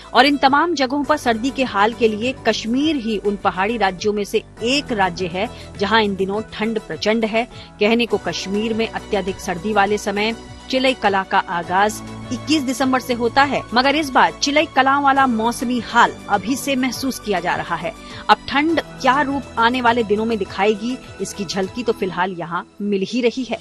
और इन तमाम जगहों पर सर्दी के हाल के लिए कश्मीर ही उन पहाड़ी राज्यों में से एक राज्य है जहां इन दिनों ठंड प्रचंड है। कहने को कश्मीर में अत्यधिक सर्दी वाले समय चिलई कला का आगाज 21 दिसंबर से होता है, मगर इस बार चिलई कलां वाला मौसमी हाल अभी से महसूस किया जा रहा है। अब ठंड क्या रूप आने वाले दिनों में दिखाएगी, इसकी झलकी तो फिलहाल यहाँ मिल ही रही है।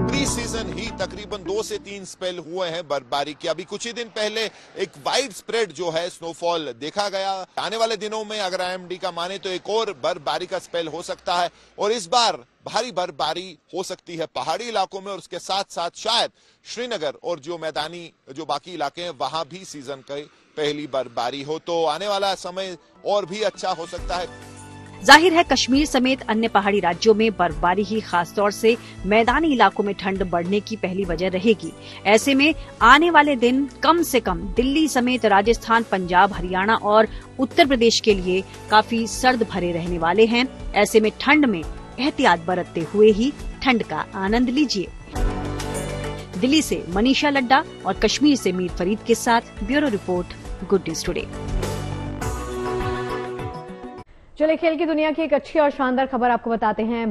प्री सीजन ही तकरीबन 2 से 3 स्पेल हुए हैं बर्फबारी के। अभी कुछ ही दिन पहले एक वाइड स्प्रेड जो है स्नोफॉल देखा गया। आने वाले दिनों में अगर IMD का माने तो एक और बर्फबारी का स्पेल हो सकता है और इस बार भारी बर्फबारी हो सकती है पहाड़ी इलाकों में और उसके साथ साथ शायद श्रीनगर और जो मैदानी जो बाकी इलाके हैं वहां भी सीजन की पहली बर्फबारी हो। तो आने वाला समय और भी अच्छा हो सकता है। जाहिर है कश्मीर समेत अन्य पहाड़ी राज्यों में बर्फबारी ही खास तौर से मैदानी इलाकों में ठंड बढ़ने की पहली वजह रहेगी। ऐसे में आने वाले दिन कम से कम दिल्ली समेत राजस्थान, पंजाब, हरियाणा और उत्तर प्रदेश के लिए काफी सर्द भरे रहने वाले हैं। ऐसे में ठंड में एहतियात बरतते हुए ही ठंड का आनंद लीजिए। दिल्ली से मनीषा लड्डा और कश्मीर से मीर फरीद के साथ bureau report, good news today. चलिए खेल की दुनिया की एक अच्छी और शानदार खबर आपको बताते हैं।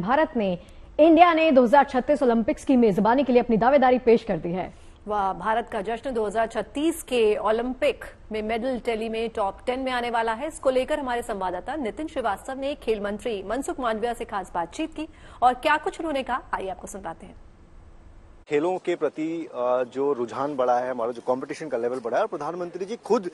इंडिया ने 2036 ओलंपिक्स की मेजबानी के लिए अपनी दावेदारी पेश कर दी है। वाह, भारत का जश्न 2036 के ओलंपिक में मेडल टैली में टॉप 10 में आने वाला है। इसको लेकर हमारे संवाददाता नितिन श्रीवास्तव ने खेल मंत्री मनसुख मांडविया से खास बातचीत की और क्या कुछ उन्होंने कहा, आइए आपको सुनाते हैं। खेलों के प्रति जो रुझान बढ़ा है, हमारा जो कंपटीशन का लेवल बढ़ा है और प्रधानमंत्री जी खुद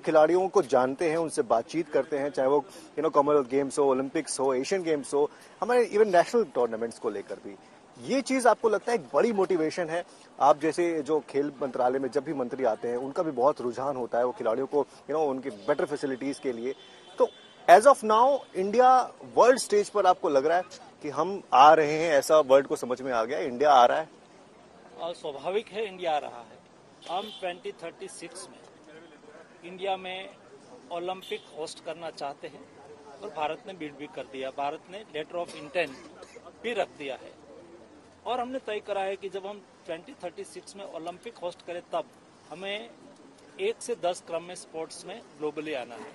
खिलाड़ियों को जानते हैं, उनसे बातचीत करते हैं, चाहे वो कॉमनवेल्थ गेम्स हो, ओलंपिक्स हो, एशियन गेम्स हो, हमारे इवन नेशनल टूर्नामेंट्स को लेकर भी। ये चीज आपको लगता है एक बड़ी मोटिवेशन है? आप जैसे जो खेल मंत्रालय में जब भी मंत्री आते हैं उनका भी बहुत रुझान होता है वो खिलाड़ियों को उनकी बेटर फैसिलिटीज के लिए। तो as of now India world stage पर आपको लग रहा है कि हम आ रहे हैं, ऐसा वर्ल्ड को समझ में आ गया, इंडिया आ रहा है? और स्वाभाविक है इंडिया आ रहा है। हम 2036 में इंडिया में ओलंपिक होस्ट करना चाहते हैं और भारत ने बिड भी कर दिया। भारत ने लेटर ऑफ इंटेंट भी रख दिया है और हमने तय करा है कि जब हम 2036 में ओलंपिक होस्ट करें तब हमें 1 से 10 क्रम में स्पोर्ट्स में ग्लोबली आना है।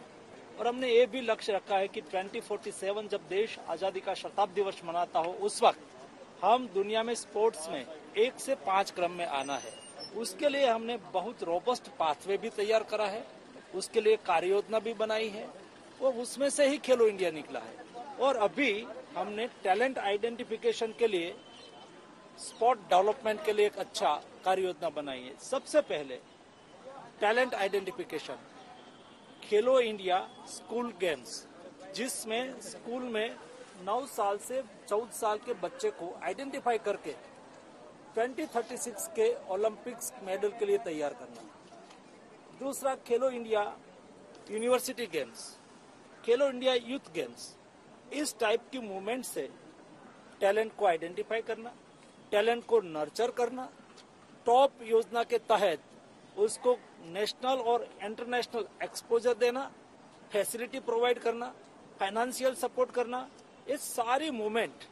और हमने ये भी लक्ष्य रखा है कि 2047 जब देश आजादी का शताब्दी वर्ष मनाता हो उस वक्त हम दुनिया में स्पोर्ट्स में 1 से 5 क्रम में आना है। उसके लिए हमने बहुत रोबस्ट पाथवे भी तैयार करा है, उसके लिए कार्य योजना भी बनाई है और उसमें से ही खेलो इंडिया निकला है। और अभी हमने टैलेंट आइडेंटिफिकेशन के लिए, स्पोर्ट डेवलपमेंट के लिए एक अच्छा कार्य योजना बनाई है। सबसे पहले टैलेंट आइडेंटिफिकेशन, खेलो इंडिया स्कूल गेम्स, जिसमें स्कूल में 9 साल से 14 साल के बच्चे को आइडेंटिफाई करके 2036 के ओलंपिक्स मेडल के लिए तैयार करना। दूसरा, खेलो इंडिया यूनिवर्सिटी गेम्स, खेलो इंडिया यूथ गेम्स। इस टाइप की मूवमेंट से टैलेंट को आइडेंटिफाई करना, टैलेंट को नर्चर करना, टॉप योजना के तहत उसको नेशनल और इंटरनेशनल एक्सपोजर देना, फैसिलिटी प्रोवाइड करना, फाइनेंशियल सपोर्ट करना, ये सारी मूवमेंट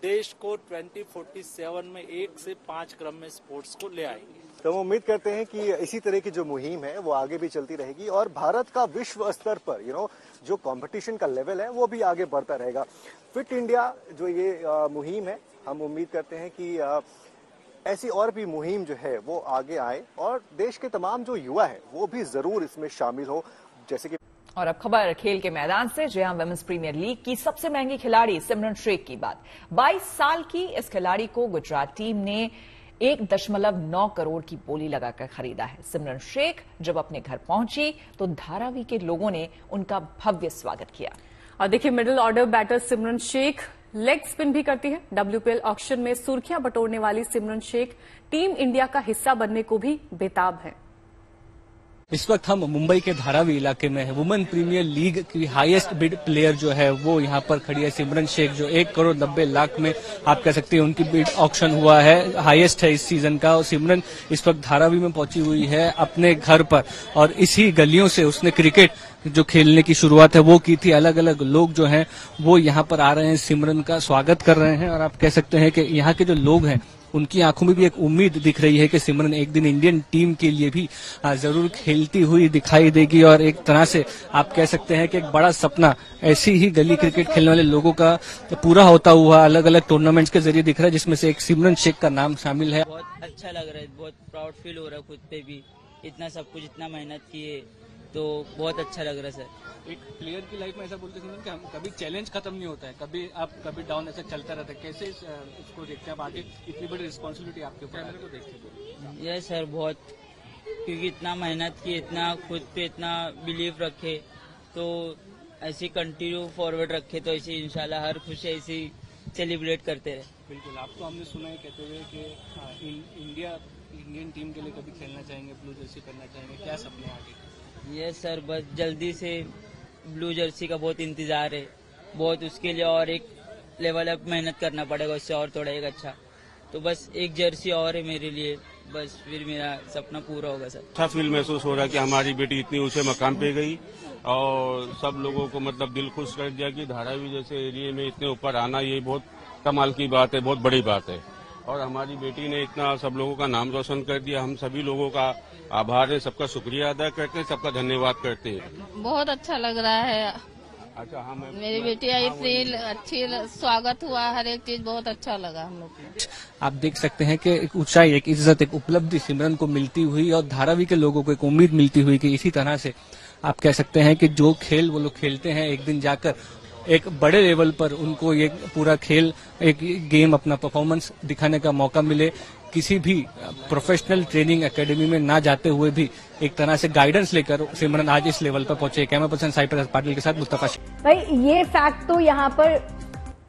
देश को 2047 में 1 से 5 क्रम में स्पोर्ट्स को ले आएंगे। तो हम उम्मीद करते हैं कि इसी तरह की जो मुहिम है वो आगे भी चलती रहेगी और भारत का विश्व स्तर पर जो कंपटीशन का लेवल है वो भी आगे बढ़ता रहेगा। फिट इंडिया जो ये मुहिम है, हम उम्मीद करते हैं कि ऐसी और भी मुहिम जो है वो आगे आए और देश के तमाम जो युवा है वो भी जरूर इसमें शामिल हो। जैसे कि और अब खबर खेल के मैदान से, जहां विमेंस प्रीमियर लीग की सबसे महंगी खिलाड़ी सिमरन शेख की बात। 22 साल की इस खिलाड़ी को गुजरात टीम ने 1.9 करोड़ की बोली लगाकर खरीदा है। सिमरन शेख जब अपने घर पहुंची तो धारावी के लोगों ने उनका भव्य स्वागत किया। और देखिए, मिडिल ऑर्डर बैटर सिमरन शेख लेग स्पिन भी करती है। WPL ऑक्शन में सुर्खियां बटोरने वाली सिमरन शेख टीम इंडिया का हिस्सा बनने को भी बेताब है। इस वक्त हम मुंबई के धारावी इलाके में है। वुमेन प्रीमियर लीग की हाईएस्ट बिड प्लेयर जो है वो यहाँ पर खड़ी है, सिमरन शेख, जो 1 करोड़ 90 लाख में आप कह सकते हैं उनकी बिड ऑक्शन हुआ है, हाईएस्ट है इस सीजन का। और सिमरन इस वक्त धारावी में पहुंची हुई है अपने घर पर और इसी गलियों से उसने क्रिकेट जो खेलने की शुरुआत है वो की थी। अलग अलग लोग जो हैं वो यहाँ पर आ रहे हैं, सिमरन का स्वागत कर रहे हैं और आप कह सकते हैं कि यहाँ के जो लोग हैं उनकी आंखों में भी एक उम्मीद दिख रही है कि सिमरन एक दिन इंडियन टीम के लिए भी जरूर खेलती हुई दिखाई देगी। और एक तरह से आप कह सकते हैं कि एक बड़ा सपना ऐसी ही गली क्रिकेट खेलने वाले लोगों का पूरा होता हुआ अलग अलग टूर्नामेंट्स के जरिए दिख रहा है, जिसमें से एक सिमरन शेख का नाम शामिल है। बहुत अच्छा लग रहा है, बहुत प्राउड फील हो रहा है खुद पे भी, इतना सब कुछ इतना मेहनत किए तो बहुत अच्छा लग रहा है सर। एक प्लेयर की लाइफ में ऐसा बोलते हैं कि हम कभी चैलेंज खत्म नहीं होता है, कभी डाउन ऐसे चलता रहता है। कैसे इसको देखते हैं आप, आगे इतनी बड़ी रिस्पॉन्सिबिलिटी आपके ऊपर को देखते हैं? ये सर बहुत, क्योंकि इतना मेहनत की, इतना खुद पे इतना बिलीव रखे तो ऐसे कंटिन्यू फॉरवर्ड रखे तो ऐसे इंशाल्लाह हर खुशी ऐसे सेलिब्रेट करते रहे। बिल्कुल, आपको हमने सुना है कहते हुए कि इंडियन टीम के लिए कभी खेलना चाहेंगे, ब्लू जर्सी करना चाहेंगे, क्या सपने आगे? ये सर बस जल्दी से ब्लू जर्सी का बहुत इंतजार है, बहुत उसके लिए और एक लेवल अप मेहनत करना पड़ेगा, उससे और थोड़ा एक अच्छा, तो बस एक जर्सी और है मेरे लिए, बस फिर मेरा सपना पूरा होगा सर। अच्छा फील महसूस हो रहा है कि हमारी बेटी इतनी ऊंचे मकाम पे गई और सब लोगों को मतलब दिल खुश कर दिया कि धारावी जैसे एरिया में इतने ऊपर आना ये बहुत कमाल की बात है, बहुत बड़ी बात है। और हमारी बेटी ने इतना सब लोगों का नाम रोशन कर दिया, हम सभी लोगों का आभार है, सबका शुक्रिया अदा करते हैं, सबका धन्यवाद करते हैं। बहुत अच्छा लग रहा है। अच्छा, हाँ, मेरी बेटी इतनी अच्छी स्वागत हुआ, हर एक चीज बहुत अच्छा लगा हम लोग को। आप देख सकते हैं कि एक ऊंचाई, एक इज्जत, एक उपलब्धि सिमरन को मिलती हुई और धारावी के लोगों को एक उम्मीद मिलती हुई कि इसी तरह से आप कह सकते हैं कि जो खेल वो लोग खेलते हैं एक दिन जाकर एक बड़े लेवल पर उनको ये पूरा खेल, एक गेम, अपना परफॉर्मेंस दिखाने का मौका मिले। किसी भी प्रोफेशनल ट्रेनिंग एकेडमी में ना जाते हुए भी एक तरह से गाइडेंस लेकर सिमरन आज इस लेवल पर पहुंचे। कैमरा पर्सन साई प्रसाद पाटिल के साथ मुस्तफा। भाई ये फैक्ट तो यहाँ पर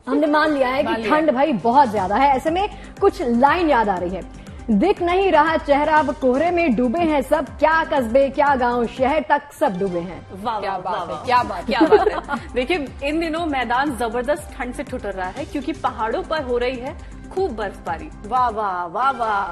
हमने मान लिया है कि ठंड भाई बहुत ज्यादा है। ऐसे में कुछ लाइन याद आ रही है, दिख नहीं रहा चेहरा अब कोहरे में डूबे हैं सब, क्या कस्बे क्या गांव शहर तक सब डूबे हैं। वाह क्या बात है, क्या बात है। देखिए इन दिनों मैदान जबरदस्त ठंड से ठुठर रहा है क्योंकि पहाड़ों पर हो रही है खूब बर्फबारी। वाह वाह वाह वाह,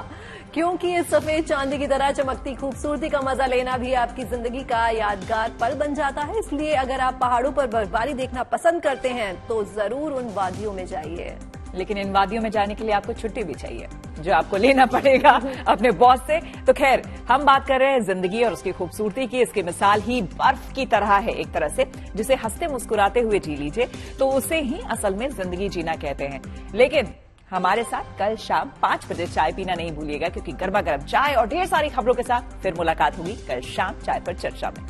क्योंकि इस सफेद चांदी की तरह चमकती खूबसूरती का मजा लेना भी आपकी जिंदगी का यादगार पल बन जाता है। इसलिए अगर आप पहाड़ों पर बर्फबारी देखना पसंद करते हैं तो जरूर उन वादियों में जाइए। लेकिन इन वादियों में जाने के लिए आपको छुट्टी भी चाहिए, जो आपको लेना पड़ेगा अपने बॉस से। तो खैर, हम बात कर रहे हैं जिंदगी और उसकी खूबसूरती की। इसकी मिसाल ही बर्फ की तरह है एक तरह से, जिसे हंसते मुस्कुराते हुए जी लीजिए तो उसे ही असल में जिंदगी जीना कहते हैं। लेकिन हमारे साथ कल शाम 5 बजे चाय पीना नहीं भूलिएगा, क्योंकि गर्मा गर्म चाय और ढेर सारी खबरों के साथ फिर मुलाकात होगी कल शाम चाय पर चर्चा में।